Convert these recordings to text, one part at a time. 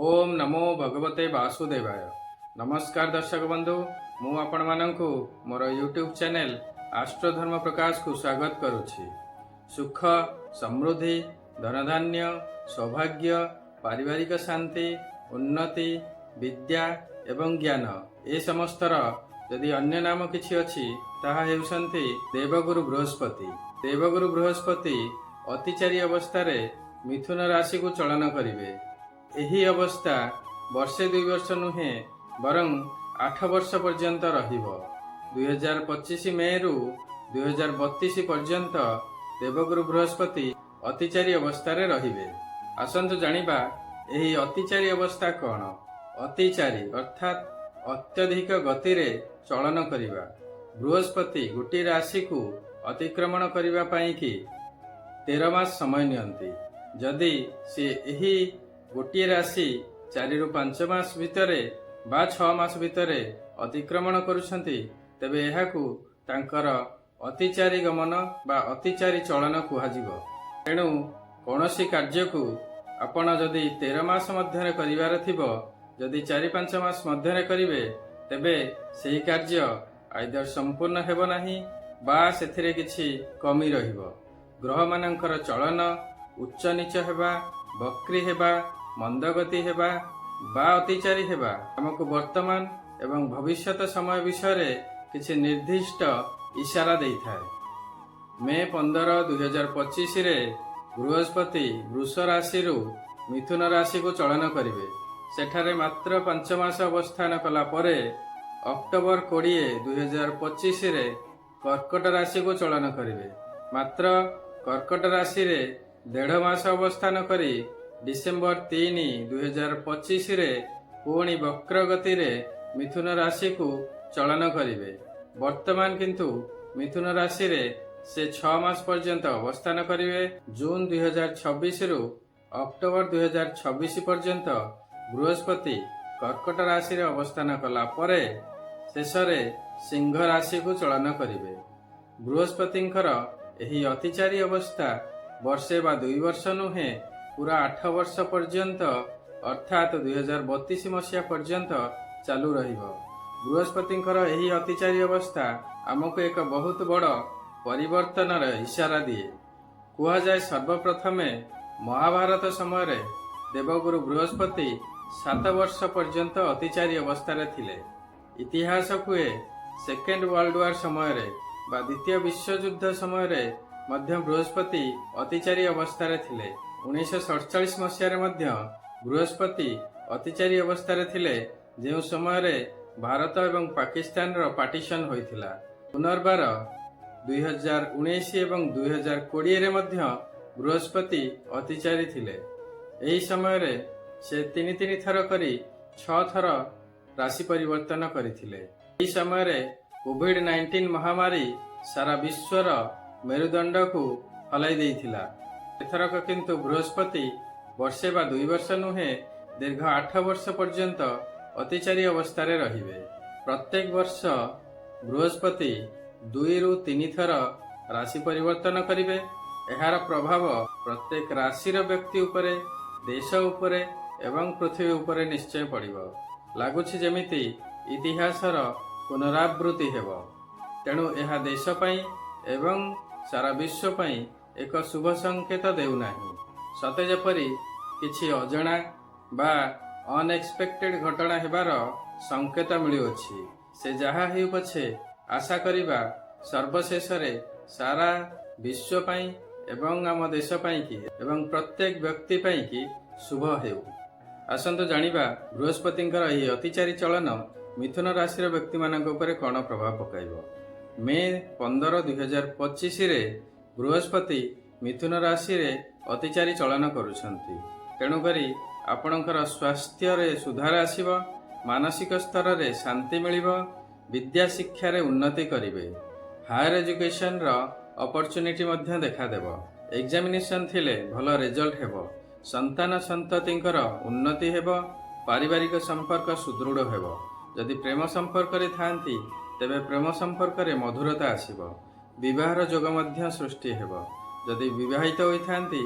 ओम नमो भगवते वासुदेवाय। नमस्कार दर्शक बंधु, मु आपण मानंकु मोर यूट्यूब चैनल आस्ट्रोधर्म प्रकाश को स्वागत करुछि। सुख, समृद्धि, धनधान्य, सौभाग्य, पारिवारिक शांति, उन्नति, विद्या एवं ज्ञान ए समस्तर यदि अन्य नाम किछि अछि ताहा हेउसंती देवगुरु बृहस्पति। देवगुरु बृहस्पति अतिचारी अवस्था रे मिथुन राशि को चलन करिवे। एही अवस्था वर्षे 2 वर्ष नुहे बरं 8 वर्ष पर्यंत रहिबो। 2025 मे रु 2032 पर्यंत देवगुरु बृहस्पति अतिचारी अवस्था रे रहिबे। आसंतु जानिबा एही अतिचारी अवस्था कौन। अतिचारी अर्थात अत्यधिक गति रे चलन करिबा। बृहस्पति गोटे राशि को अतिक्रमण करिबा पई कि 13 मास समय नियंती। जदि से एही गोटे राशि 4 रु 5 मास भितरे बा 6 मास भितरे अतिक्रमण करुछंती तेबे एहाकू तांकर अतिचारी गमन बा अतिचारी चलन कुहाजिबो। तेणु कौनसी कार्य को आपण जदि 13 मास मध्यरे करिवार थिबो, जदि 4-5 मास मध्यरे करिवे तेबे सेही कार्य आइदर संपूर्ण हेबो नाही बा सेथिरे किछि कमी रहिबो। ग्रह मानकर चलन उच्च नीच हेबा, वक्री हेबा, मंदगति हेबा बा अतिचारी हेबा हमको वर्तमान एवं भविष्यत समय विषय किछि निर्दिष्ट इशारा देइथाय। मे 15, 2025 रे बृहस्पति वृष राशि रु मिथुन राशि को चलन करिवे। सेठारे मात्र 5 मास अवस्थान कला परे अक्टोबर 20, 2025 रे कर्कट राशि को चलन करिवे। मात्र कर्कट राशि रे 1.5 मास अवस्थान करी डिसेम्बर 3, 2025 रे पुणी वक्र गति रे मिथुन राशि को चलन करिवे। वर्तमान किंतु मिथुन राशि रे से 6 मास पर्यंत अवस्थान करिवे। जून 2026 रु अक्टोबर 2026 पर्यंत बृहस्पति कर्कट राशि रे अवस्थान कला परे शेषरे सिंह राशि को चलन करिवे। बृहस्पतिंकर एही अतिचारी अवस्था वर्षे बा 2 वर्ष नुहे पूरा 8 वर्ष पर्यंत अर्थात 2032 मसीहा पर्यंत चालू रहिबो। बृहस्पतिंकर एही अतिचारी अवस्था आमको एक बहुत बड़ परिवर्तन इशारा दिए। कुहा जाए सर्वप्रथमे महाभारत समय रे देवगुरु बृहस्पति 7 वर्ष पर्यंत अतिचारी अवस्था रे थिले। इतिहास कुए सेकेंड वर्ल्ड वार समय रे बा द्वितीय विश्व युद्ध समय रे मध्य बृहस्पति अतिचारी अवस्था रे थिले। 1947 मसीह मध्य बृहस्पति अतिचारी अवस्था रे थिले, जो समय रे भारत एवं पाकिस्तान रो पार्टीशन होइथिला। पुनर्बार 2019 एवं 2020 रे मध्य बृहस्पति अतिचारी थिले। एही समय रे से 3 थर करी 6 थर राशि परिवर्तन करिथिले। एही समय रे कोविड-19 महामारी सारा विश्वर मेरुदंड को हलाई देइथिला। एथरक किंतु बृहस्पति वर्षे बा 2 वर्ष नुहे दीर्घ 8 वर्ष पर्यंत अतिचारी अवस्था रे रहिबे। प्रत्येक वर्ष बृहस्पति 2 रु 3 थर राशि परिवर्तन करिवे। एहार प्रभाव प्रत्येक राशि व्यक्ति उपरे, देश उपरे एवं पृथ्वी उपरे निश्चय पड़िबो। लागुछि जेमिति इतिहासर पुनरावृत्ति हेबो। तेणु एहा देश पई एवं सारा विश्व पई एक शुभ संकेत देउ नाही। सते जेपरि किछि अजणा बा अनएक्सपेक्टेड घटना हेबार संकेत मिलुअछि। से जहा हेउ पछे आशा करिबा सर्वशेष रे सारा विश्व पई एवं आम देश पई कि एवं प्रत्येक व्यक्ति पई कि शुभ हेउ। आसंतु जानिबा बृहस्पतिंकर एही अतिचारी चलन मिथुन राशि व्यक्ति मानक उपरे कोन प्रभाव पकाइबो। मे 15, 2025 रे बृहस्पति मिथुन राशि रे अतिचारी चलन करुछंती। तेणु करी आपणकर स्वास्थ्य रे सुधार आसीबो, मानसिक स्तर रे शांति मिलिबो, विद्या शिक्षा रे उन्नति करिवे, हायर एजुकेशन रो अपॉर्चुनिटी मध्य देखा देबो, एग्जामिनेशन थिले भलो रिजल्ट हेबो, संतान संततिंकर उन्नति हेबो, पारिवारिक संपर्क सुदृढ़ हेबो। जदि प्रेम संपर्क रे थांती तेबे प्रेम संपर्क रे मधुरता आसीबो, विवाहर जोग मध्य सृष्टि हेबो। जदि विवाहित होइथांती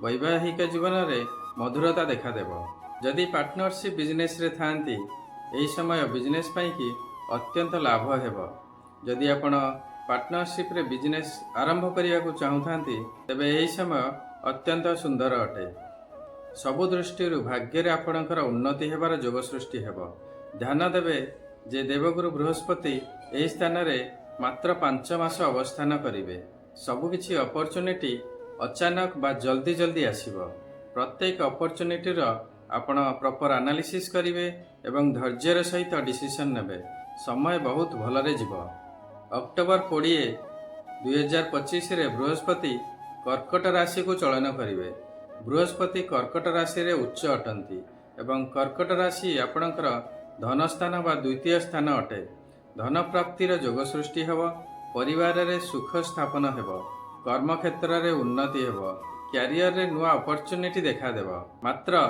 वैवाहिक जीवन रे मधुरता देखा देबो। जदि पार्टनरशिप बिजनेस रे थांती एही समय बिजनेस पाई कि अत्यंत लाभ हेबो। जदि आपण पार्टनरशिप रे बिजनेस आरंभ करिया को चाहुथांती तेबे एही समय अत्यंत सुंदर अटे। सबु दृष्टि भाग्य रे आपणकर उन्नति हेबार जोग सृष्टि हेबो। ध्यान देबे जे देवगुरु बृहस्पति एही स्थान रे मात्र 5 मास अवस्थान करिवे। सबु किछि अपॉर्चुनिटी अचानक बा जल्दी जल्दी आसीबो। प्रत्येक अपॉर्चुनिटी रो आपण प्रॉपर एनालिसिस करिवे एवं धैर्यर सहित डिसीजन नेबे। समय बहुत भलरे जीवो। अक्टोबर 20, 2025 रे बृहस्पति कर्कट राशि को चलन करिवे। बृहस्पति कर्कट राशि रे उच्च अटंती एवं कर्कट राशि आपणकर धन स्थान बा द्वितीय स्थान अटे। धन प्राप्तिर जोग सृष्टि हेबो। परिवार रे सुख स्थापन हेबो। कर्म क्षेत्र रे उन्नति हेबो। क्यारियर रे नुआ अपॉर्चुनिटी देखा देबो। मात्र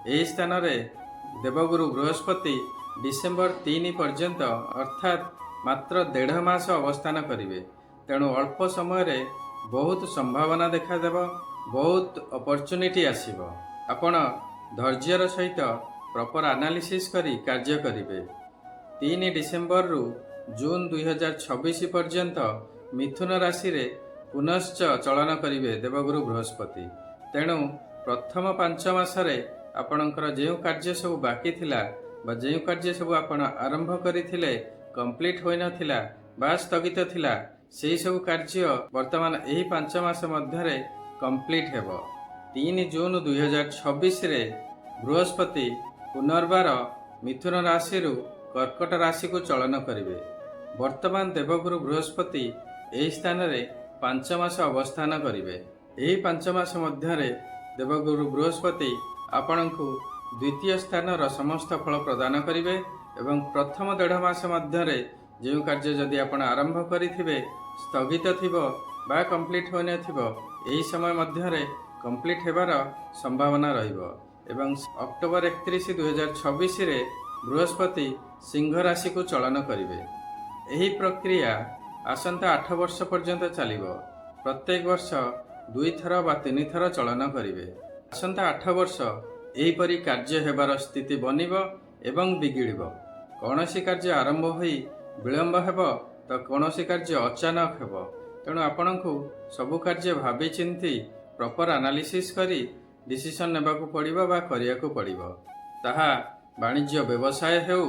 एही स्थान रे देवगुरु बृहस्पति डिसेंबर 3 पर्यंत अर्थात मात्र 1.5 मास अवस्थान करिवे। तेणु अल्प समय रे बहुत संभावना देखा देबो। बहुत अपॉर्चुनिटी आसीबो। आपण धैर्यर सहित प्रॉपर एनालिसिस करी कार्य करिवे। 3 डिसेंबर रु जून 2026 पर्यंत मिथुन राशि रे पुनश्च चलन करिवे देवगुरु बृहस्पति। तेणु प्रथम 5 मासरे आपणकर जे कार्य सब बाकी थिला बा जे कार्य सब आपण आरंभ करिथिले कंप्लीट होई नथिला बा स्थगित थिला सेही सब कार्य वर्तमान एही 5 मास मध्यरे कंप्लीट हेबो। 3 जून 2026 रे बृहस्पति पुनर्बार मिथुन राशि रु कर्कट राशि को चलन करिवे। वर्तमान देवगुरु बृहस्पति एही स्थान रे 5 मास अवस्थान करिवे। एही 5 मास मध्यरे देवगुरु बृहस्पति आपणଙ୍କୁ द्वितीय स्थान र समस्त फल प्रदान करिवे एवं प्रथम 1.5 मास मध्यरे जे कार्य जदि आपण आरंभ करिथिबे स्थगित थिबो बा कंप्लीट होने थिबो एही समय मध्यरे कंप्लीट हेबार संभावना रहिबो। एवं अक्टोबर 31, 2026 रे बृहस्पति सिंह राशि को चलन करिवे। एही प्रक्रिया आसंता 8 वर्ष पर्यंत चलिबो। प्रत्येक वर्ष 2 थर बा 3 थर चलन करिवे। आसंता 8 वर्ष एही परि कार्य हेबार स्थिति बनिबो एवं बिगिड़िबो। कौनसी कार्य आरंभ होई विलंब हेबो तो कौनसी कार्य अचानक हेबो। तेणु आपणଙ୍କୁ सबु कार्य भाबी चिंती प्रॉपर एनालिसिस करी डिसीजन नेबाकू पड़िबो बा करियाकू पड़िबो। ताहा वाणिज्य व्यवसाय हेउ,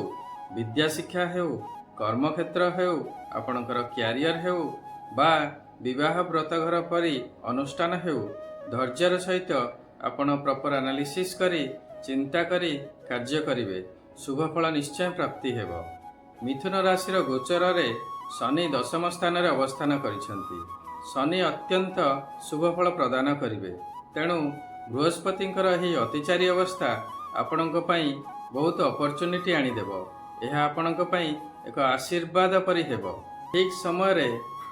विद्या शिक्षा हेउ, कर्म क्षेत्र हेउ, आपणकर क्यारियर हेउ बा विवाह व्रतघर परि अनुष्ठान हेउ, धैर्यर सहित आपण प्रॉपर एनालिसिस करी चिंता करी कार्य करिवे। शुभ फल निश्चय प्राप्ति हेबो। मिथुन राशि रो गोचर रे शनि 10म स्थान रे अवस्थान करिसेंती। शनि अत्यंत शुभ फल प्रदान करिवे। तेणु बृहस्पतिंकर एही अतिचारी अवस्था आपणक पई बहुत अपॉर्चुनिटी आनी देबो। एहा आपणक पई एक आशीर्वाद परि हेबो। ठीक समय रे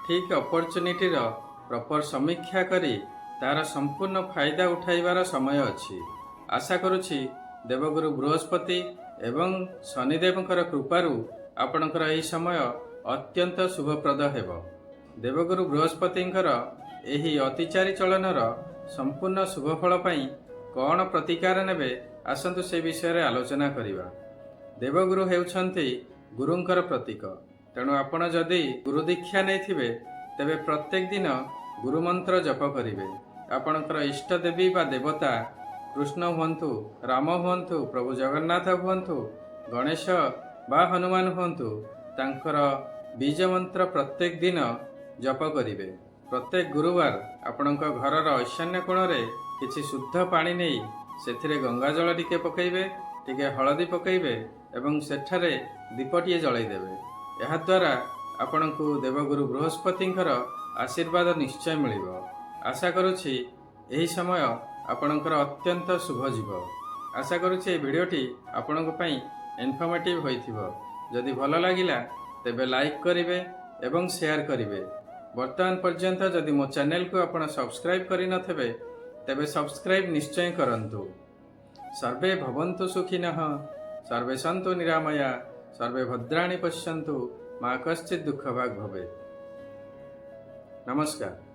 ठीक अपॉर्चुनिटी रो प्रॉपर समीक्षा करी तार संपूर्ण फायदा उठाइबार समय अछि। आशा करुछि देवगुरु बृहस्पति एवं शनिदेवंकर कृपारु आपणकर एही समय अत्यंत शुभप्रद हेबो। देवगुरु बृहस्पतिंकर एही अतिचारी चलनर संपूर्ण शुभफल पई कौन प्रतिकार नेबे आसंतु से विषय रे आलोचना करिबा। देवगुरु हेउछंती गुरुंकर प्रतीक। तेणु आपण जदि गुरु दीक्षा नैथिबे तेबे प्रत्येक दिन गुरु मंत्र जप करिवे। आपणकर इष्ट देवी बा देवता कृष्ण हुअन्तु, राम हुअन्तु, प्रभु जगन्नाथ हुअन्तु, गणेश बा हनुमान हुअन्तु, तांकर बीज मंत्र प्रत्येक दिन जप करिवे। प्रत्येक गुरुवार आपणक घरर ईशान्य कोणरे किछि शुद्ध पानी नेई सेथिरे गंगा जल टिके पकैबे, टिके हळदी पकैबे एवं सेठारे दीपटिए जळाई देबे। एहा द्वारा आपणकु देवगुरु बृहस्पतिंकर आशीर्वाद निश्चय मिलिबो। आशा करुछि एही समय आपणकर अत्यंत शुभ जीव। आशा करुछि ए भिडियोटी आपणक पई इनफॉर्मेटिव होइथिबो। जदि भल लागिला तेबे लाइक करिवे एवं शेयर करिवे। वर्तमान पर्यंत जदि मो चैनल को आपण सब्सक्राइब करि नथबे तेबे सब्सक्राइब निश्चय करंतु। सर्वे भवन्तु सुखिनः, सर्वे सन्तु निरामया, सर्वे भद्राणि पश्यन्तु, मा कश्चित् दुःखभाग् भवेत्। नमस्कार।